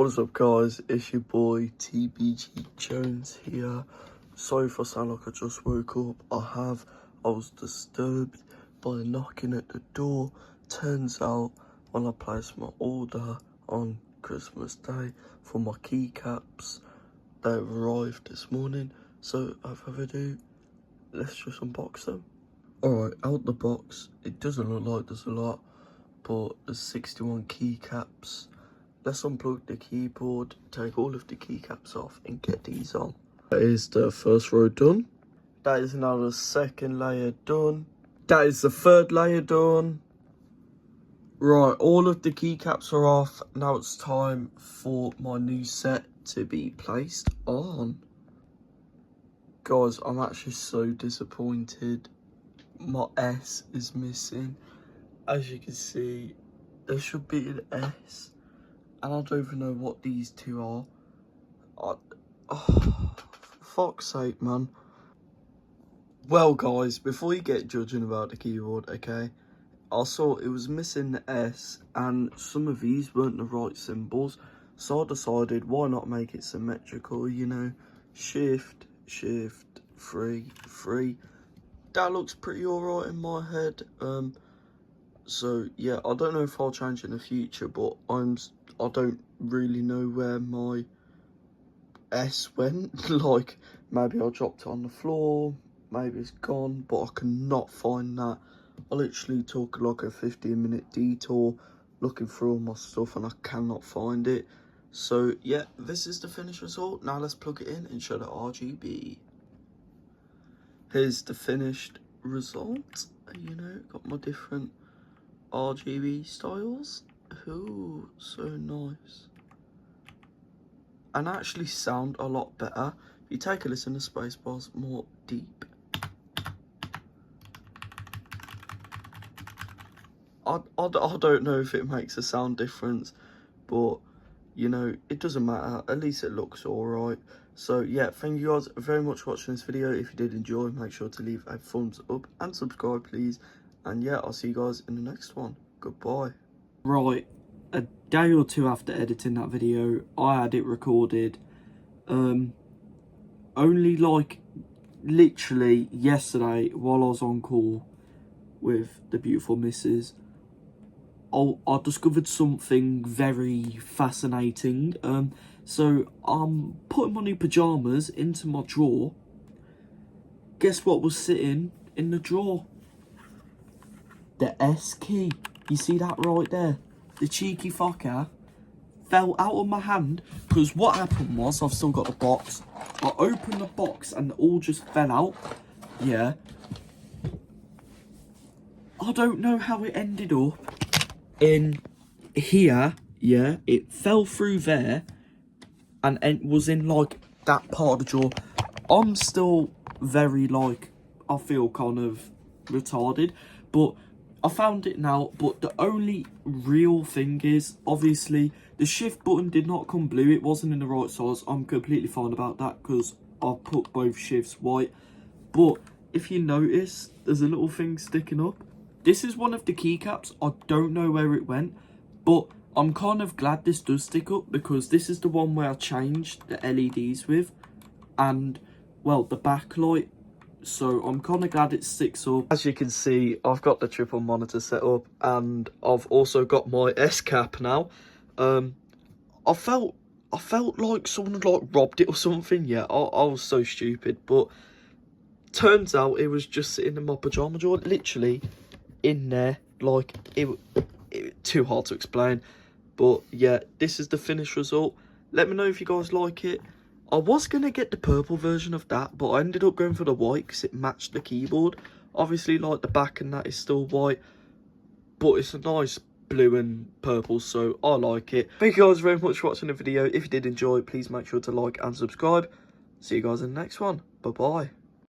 What is up guys, it's your boy TBG Jones here. Sorry if I sound like I just woke up. I was disturbed by knocking at the door. Turns out when I placed my order on Christmas Day for my keycaps, they arrived this morning. So without further ado, let's just unbox them. Alright, out the box, it doesn't look like there's a lot, but there's 61 keycaps. Let's unplug the keyboard, take all of the keycaps off and get these on. That is the first row done. That is now the second layer done. That is the third layer done. Right, all of the keycaps are off. Now it's time for my new set to be placed on. Guys, I'm actually so disappointed. My S is missing. As you can see, there should be an S. And I don't even know what these two are. Oh, for fuck's sake, man. Well, guys, before you get judging about the keyboard, okay, I saw it was missing the S, and some of these weren't the right symbols. So I decided, why not make it symmetrical, you know? Shift, 3, 3. That looks pretty alright in my head. So, yeah, I don't know if I'll change in the future, but I don't really know where my S went. Like, maybe I dropped it on the floor, maybe it's gone, but I cannot find that. I literally took like a 15-minute detour looking through all my stuff and I cannot find it. So, yeah, this is the finished result. Now let's plug it in and show the RGB. Here's the finished result. You know, got my different RGB styles. Ooh, so nice. And actually sound a lot better. If you take a listen, the spacebar's more deep. I don't know if it makes a sound difference, but you know, it doesn't matter. At least it looks alright. So yeah, thank you guys very much for watching this video. If you did enjoy, make sure to leave a thumbs up and subscribe, please. And yeah, I'll see you guys in the next one. Goodbye. Right, a day or two after editing that video, I had it recorded. Only like literally yesterday while I was on call with the beautiful missus, I discovered something very fascinating. So I'm putting my new pyjamas into my drawer. Guess what was sitting in the drawer? The S key. You see that right there? The cheeky fucker fell out of my hand, because what happened was, I've still got the box. I opened the box and it all just fell out. Yeah. I don't know how it ended up in here. Yeah, it fell through there and it was in like that part of the drawer. I'm still very like, I feel kind of retarded, but I found it now. But the only real thing is, obviously, the shift button did not come blue. It wasn't in the right size. I'm completely fine about that because I put both shifts white. But if you notice, there's a little thing sticking up. This is one of the keycaps. I don't know where it went, but I'm kind of glad this does stick up, because this is the one where I changed the LEDs with, and, well, the backlight. So I'm kind of glad it sticks up. As you can see, I've got the triple monitor set up, and I've also got my S cap now. I felt like someone had like robbed it or something. Yeah, I was so stupid, but turns out it was just sitting in my pajama drawer, literally in there. Like it too hard to explain. But yeah, this is the finished result. Let me know if you guys like it. I was going to get the purple version of that, but I ended up going for the white because it matched the keyboard. Obviously, like, the back and that is still white, but it's a nice blue and purple, so I like it. Thank you guys very much for watching the video. If you did enjoy, please make sure to like and subscribe. See you guys in the next one. Bye-bye.